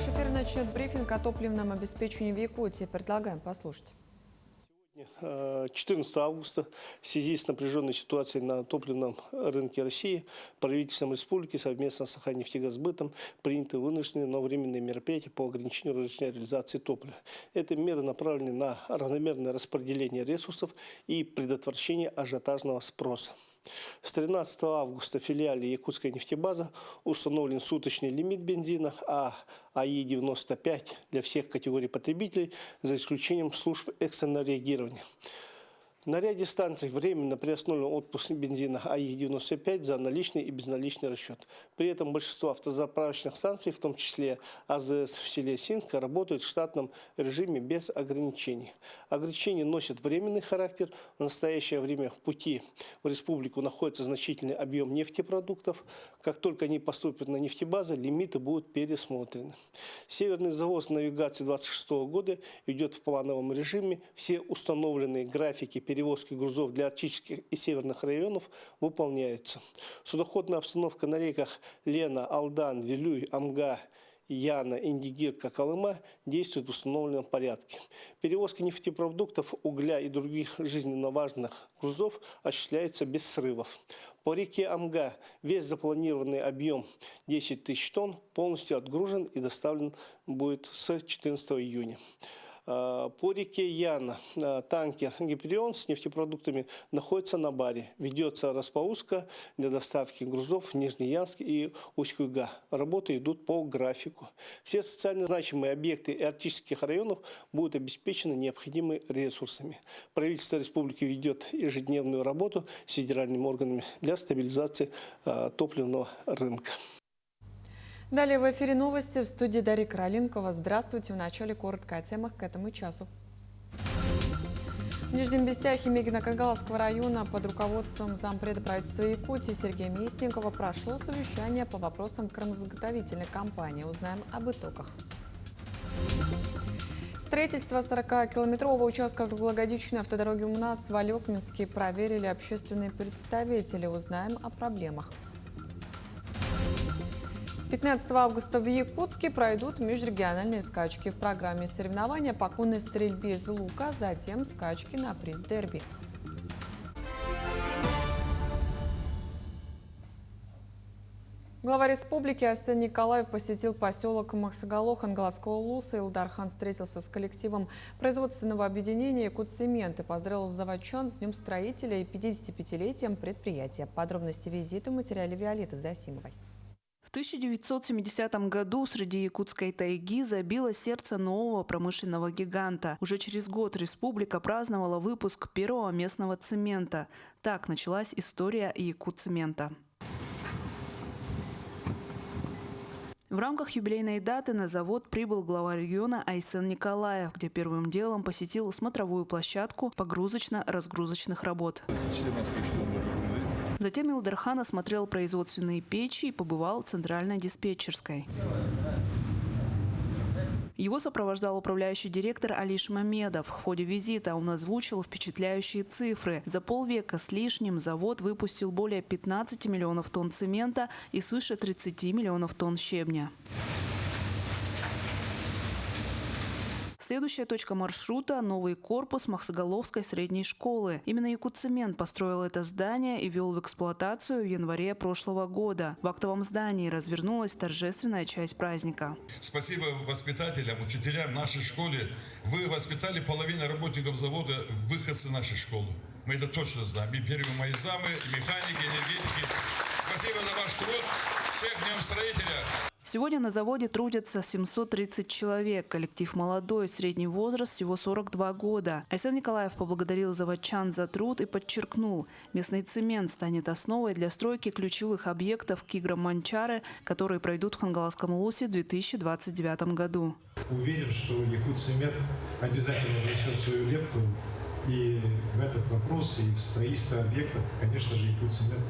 Наш эфир начнет брифинг о топливном обеспечении в Якутии. Предлагаем послушать. 14 августа в связи с напряженной ситуацией на топливном рынке России правительством республики совместно с Саханнефтегазбытом приняты вынужденные, но временные мероприятия по ограничению розничной реализации топлива. Эти меры направлены на равномерное распределение ресурсов и предотвращение ажиотажного спроса. С 13 августа в филиале Якутской нефтебазы установлен суточный лимит бензина АИ-95 для всех категорий потребителей, за исключением служб экстренного реагирования. На ряде станций временно приостановлен отпуск бензина АИ-95 за наличный и безналичный расчет. При этом большинство автозаправочных станций, в том числе АЗС в селе Синска, работают в штатном режиме без ограничений. Ограничения носят временный характер. В настоящее время в пути в республику находится значительный объем нефтепродуктов. Как только они поступят на нефтебазы, лимиты будут пересмотрены. Северный завоз навигации 2026 года идет в плановом режиме. Все установленные графики перевозки грузов для арктических и северных районов выполняются. Судоходная обстановка на реках Лена, Алдан, Вилюй, Амга, Яна, Индигирка, Колыма действует в установленном порядке. Перевозка нефтепродуктов, угля и других жизненно важных грузов осуществляется без срывов. По реке Амга весь запланированный объем 10 тысяч тонн полностью отгружен и доставлен будет с 14 июня. По реке Яна танкер «Гиперион» с нефтепродуктами находится на баре. Ведется распаузка для доставки грузов в Нижнеянск и Усть-Куйга. Работы идут по графику. Все социально значимые объекты и арктических районов будут обеспечены необходимыми ресурсами. Правительство республики ведет ежедневную работу с федеральными органами для стабилизации топливного рынка. Далее в эфире новости в студии Дарья Краленкова. Здравствуйте. В начале коротко о темах к этому часу. В Нижнем Бестяхе Мегино-Кангаловского района под руководством зампреда правительства Якутии Сергея Местникова прошло совещание по вопросам кормозаготовительной кампании. Узнаем об итогах. Строительство 40-километрового участка круглогодичной автодороги УМНАС в Алекминске проверили общественные представители. Узнаем о проблемах. 15 августа в Якутске пройдут межрегиональные скачки. В программе соревнования по конной стрельбе из лука, затем скачки на приз дерби. Глава республики Айсен Николаев посетил поселок Максагалох Ангаласского улуса. Илдархан встретился с коллективом производственного объединения «Якутцемент» и поздравил заводчан с Днем строителя и 55-летием предприятия. Подробности визита в материале Виолетты Засимовой. В 1970 году среди якутской тайги забило сердце нового промышленного гиганта. Уже через год республика праздновала выпуск первого местного цемента. Так началась история Якутцемента. В рамках юбилейной даты на завод прибыл глава региона Айсен Николаев, где первым делом посетил смотровую площадку погрузочно-разгрузочных работ. Затем Илдархан осмотрел производственные печи и побывал в центральной диспетчерской. Его сопровождал управляющий директор Алиш Мамедов. В ходе визита он озвучил впечатляющие цифры. За полвека с лишним завод выпустил более 15 миллионов тонн цемента и свыше 30 миллионов тонн щебня. Следующая точка маршрута – новый корпус Максагаловской средней школы. Именно Якутцемент построил это здание и ввел в эксплуатацию в январе прошлого года. В актовом здании развернулась торжественная часть праздника. Спасибо воспитателям, учителям нашей школы. Вы воспитали половину работников завода, выходцы нашей школы. Мы это точно знаем. И первые мои замы, и механики, энергетики. Спасибо за ваш труд. Всех Днем строителя! Сегодня на заводе трудятся 730 человек. Коллектив молодой, средний возраст всего 42 года. Айсен Николаев поблагодарил заводчан за труд и подчеркнул, местный цемент станет основой для стройки ключевых объектов Кигра-Манчары, которые пройдут в Хангаласском улусе в 2029 году. Уверен, что Якутцемент обязательно внесет свою лепту и в этот вопрос, и в строительство объектов, конечно же, Якутцемент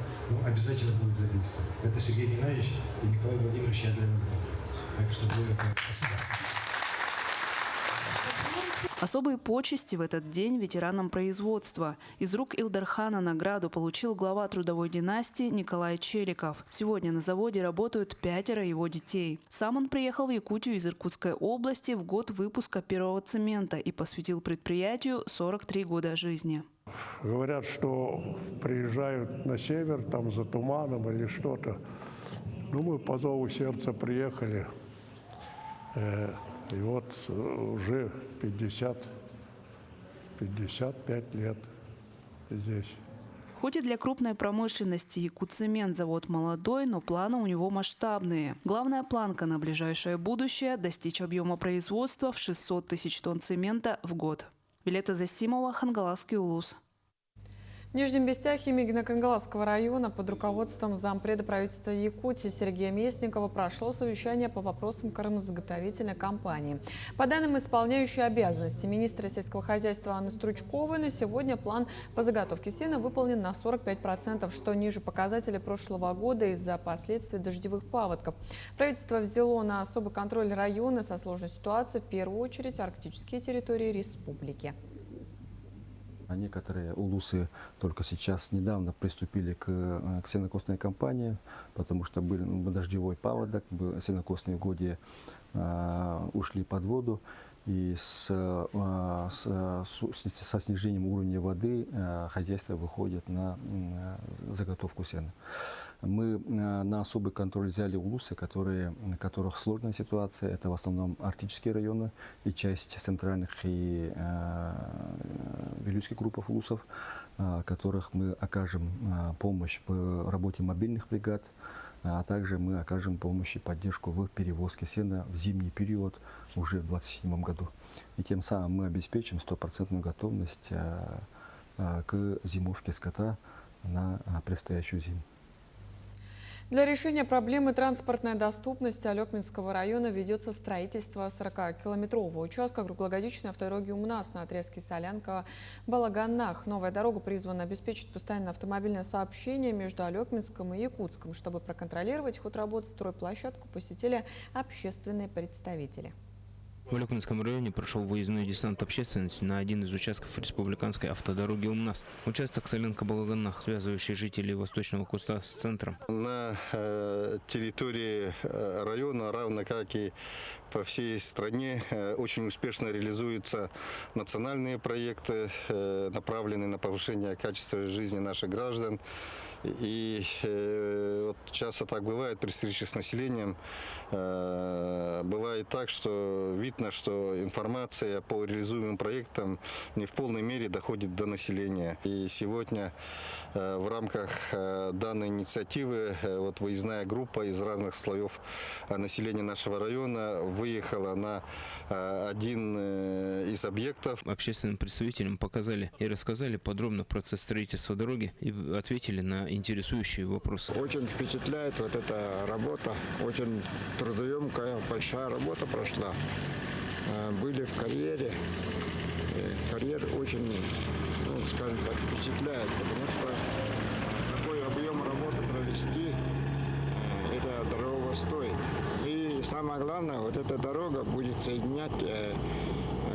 обязательно будет задействован. Это Сергей Геннадьевич и Николай Владимирович, я для вас говорю. Так что спасибо. Особые почести в этот день ветеранам производства. Из рук Илдархана награду получил глава трудовой династии Николай Челиков. Сегодня на заводе работают 5 его детей. Сам он приехал в Якутию из Иркутской области в год выпуска первого цемента и посвятил предприятию 43 года жизни. Говорят, что приезжают на север, там за туманом или что-то. Ну, мы по зову сердца приехали. И вот уже 55 лет здесь. Хоть и для крупной промышленности Якутцемент завод молодой, но планы у него масштабные. Главная планка на ближайшее будущее – достичь объема производства в 600 тысяч тонн цемента в год. Вилета Засимова, Хангаласский улус. В Нижнем Бестяхе Мигно-Кангаласского района под руководством зампреда правительства Якутии Сергея Местникова прошло совещание по вопросам кормозаготовительной компании. По данным исполняющей обязанности министра сельского хозяйства Анны Стручковой, на сегодня план по заготовке сена выполнен на 45%, что ниже показателя прошлого года из-за последствий дождевых паводков. Правительство взяло на особый контроль районы со сложной ситуацией, в первую очередь арктические территории республики. Некоторые улусы только сейчас, недавно приступили к сенокосной кампании, потому что был дождевой паводок, сенокосные угодья ушли под воду, и со снижением уровня воды хозяйство выходит на заготовку сена. Мы на особый контроль взяли улусы, у которых сложная ситуация. Это в основном арктические районы и часть центральных и вилюйских групп улусов, которых мы окажем помощь в работе мобильных бригад, а также мы окажем помощь и поддержку в перевозке сена в зимний период уже в 2027 году. И тем самым мы обеспечим 100% готовность к зимовке скота на предстоящую зиму. Для решения проблемы транспортной доступности Алекминского района ведется строительство 40-километрового участка круглогодичной автодороги УМНАС на отрезке Солянка-Балаганах. Новая дорога призвана обеспечить постоянное автомобильное сообщение между Алекминском и Якутском. Чтобы проконтролировать ход работ, стройплощадку посетили общественные представители. В Алекминском районе прошел выездной десант общественности на один из участков республиканской автодороги УМНАС. Участок Солянка-Балаганах, связывающий жителей Восточного Куста с центром. На территории района, равно как и по всей стране, очень успешно реализуются национальные проекты, направленные на повышение качества жизни наших граждан. И вот часто так бывает при встрече с населением. Бывает так, что видно, что информация по реализуемым проектам не в полной мере доходит до населения. И сегодня в рамках данной инициативы выездная группа из разных слоев населения нашего района выехала на один из объектов. Общественным представителям показали и рассказали подробно процесс строительства дороги и ответили на интересующие вопросы. Очень впечатляет вот эта работа, очень трудоемкая, большая работа прошла. Были в карьере. Карьер очень, скажем так, впечатляет, потому что такой объем работы провести, эта дорога стоит. И самое главное, вот эта дорога будет соединять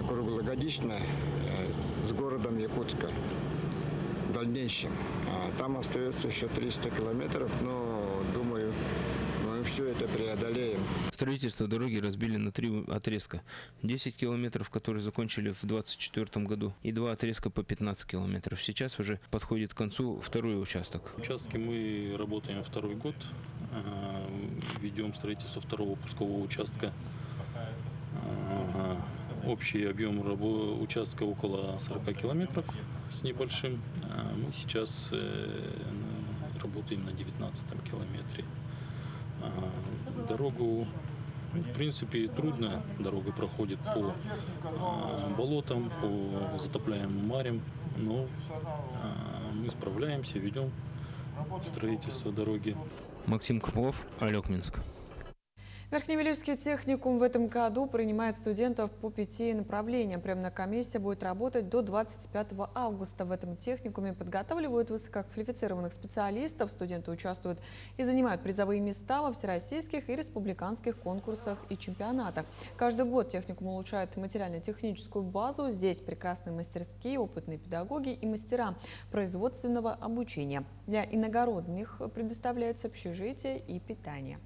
круглогодично с городом Якутска в дальнейшем. Там остается еще 300 километров, но, думаю, мы все это преодолеем. Строительство дороги разбили на 3 отрезка. 10 километров, которые закончили в 2024 году, и 2 отрезка по 15 километров. Сейчас уже подходит к концу второй участок. Участки мы работаем второй год. Ведем строительство второго пускового участка. Общий объем участка около 40 километров с небольшим. Мы сейчас работаем на 19 километре. Дорогу, в принципе, трудно. Дорога проходит по болотам, по затопляемым марям, но мы справляемся, ведем строительство дороги. Максим Копылов, Алекминск. Верхневилюйский техникум в этом году принимает студентов по 5 направлениям. Приемная комиссия будет работать до 25 августа. В этом техникуме подготавливают высококвалифицированных специалистов. Студенты участвуют и занимают призовые места во всероссийских и республиканских конкурсах и чемпионатах. Каждый год техникум улучшает материально-техническую базу. Здесь прекрасные мастерские, опытные педагоги и мастера производственного обучения. Для иногородних предоставляются общежитие и питание.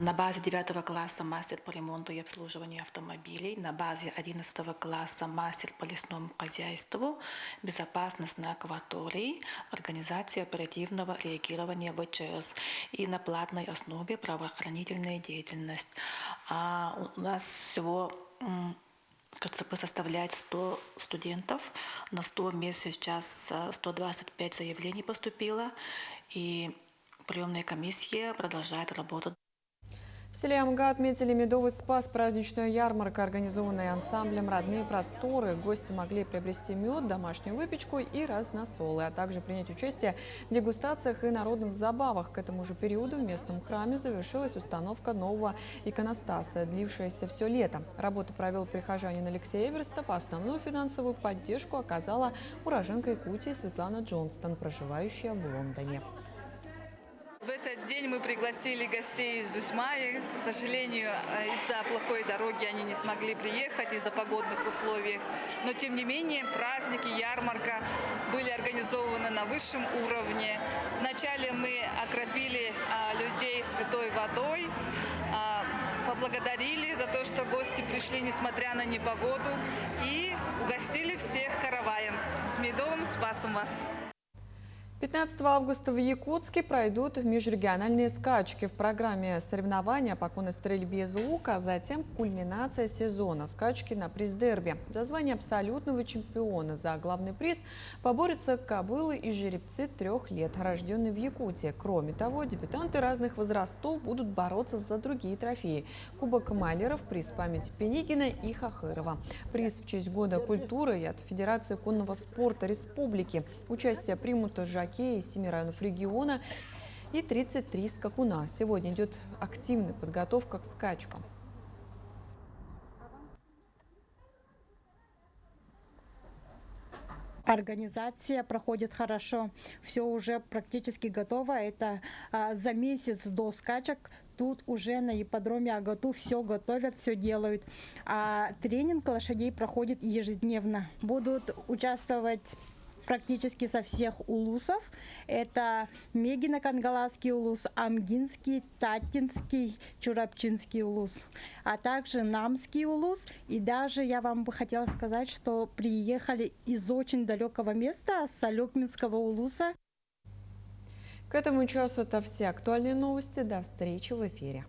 На базе 9 класса мастер по ремонту и обслуживанию автомобилей, на базе 11 класса мастер по лесному хозяйству, безопасность на акватории, организация оперативного реагирования ВЧС и на платной основе правоохранительная деятельность. У нас всего КЦП составляет 100 студентов, на 100 мест сейчас 125 заявлений поступило, и приемная комиссия продолжает работать. В селе Амга отметили Медовый спас, праздничную ярмарку, организованную ансамблем «Родные просторы». Гости могли приобрести мед, домашнюю выпечку и разносолы, а также принять участие в дегустациях и народных забавах. К этому же периоду в местном храме завершилась установка нового иконостаса, длившаяся все лето. Работу провел прихожанин Алексей Эверстов, а основную финансовую поддержку оказала уроженка Якутии Светлана Джонстон, проживающая в Лондоне. В этот день мы пригласили гостей из Зусьмаи. К сожалению, из-за плохой дороги они не смогли приехать, из-за погодных условий. Но, тем не менее, праздники, ярмарка были организованы на высшем уровне. Вначале мы окропили людей святой водой, поблагодарили за то, что гости пришли, несмотря на непогоду, и угостили всех караваем. С Медовым спасом вас! 15 августа в Якутске пройдут межрегиональные скачки. В программе соревнования по конной стрельбе из лука, а затем кульминация сезона – скачки на приз дерби. За звание абсолютного чемпиона за главный приз поборются кобылы и жеребцы 3 лет, рожденные в Якутии. Кроме того, дебютанты разных возрастов будут бороться за другие трофеи. Кубок Малеров, приз памяти Пенигина и Хахырова. Приз в честь Года культуры и от Федерации конного спорта Республики. Участие примут жокеи из 7 районов региона и 33 скакуна. Сегодня идет активная подготовка к скачкам. Организация проходит хорошо, все уже практически готово. Это за месяц до скачек. Тут уже на ипподроме Агату все готовят, все делают. А тренинг лошадей проходит ежедневно. Будут участвовать практически со всех улусов. Это Мегино-Кангаласский улус, Амгинский, Татинский, Чурапчинский улус, а также Намский улус. И даже я вам бы хотела сказать, что приехали из очень далекого места, с Алёкминского улуса. К этому часу это все актуальные новости. До встречи в эфире.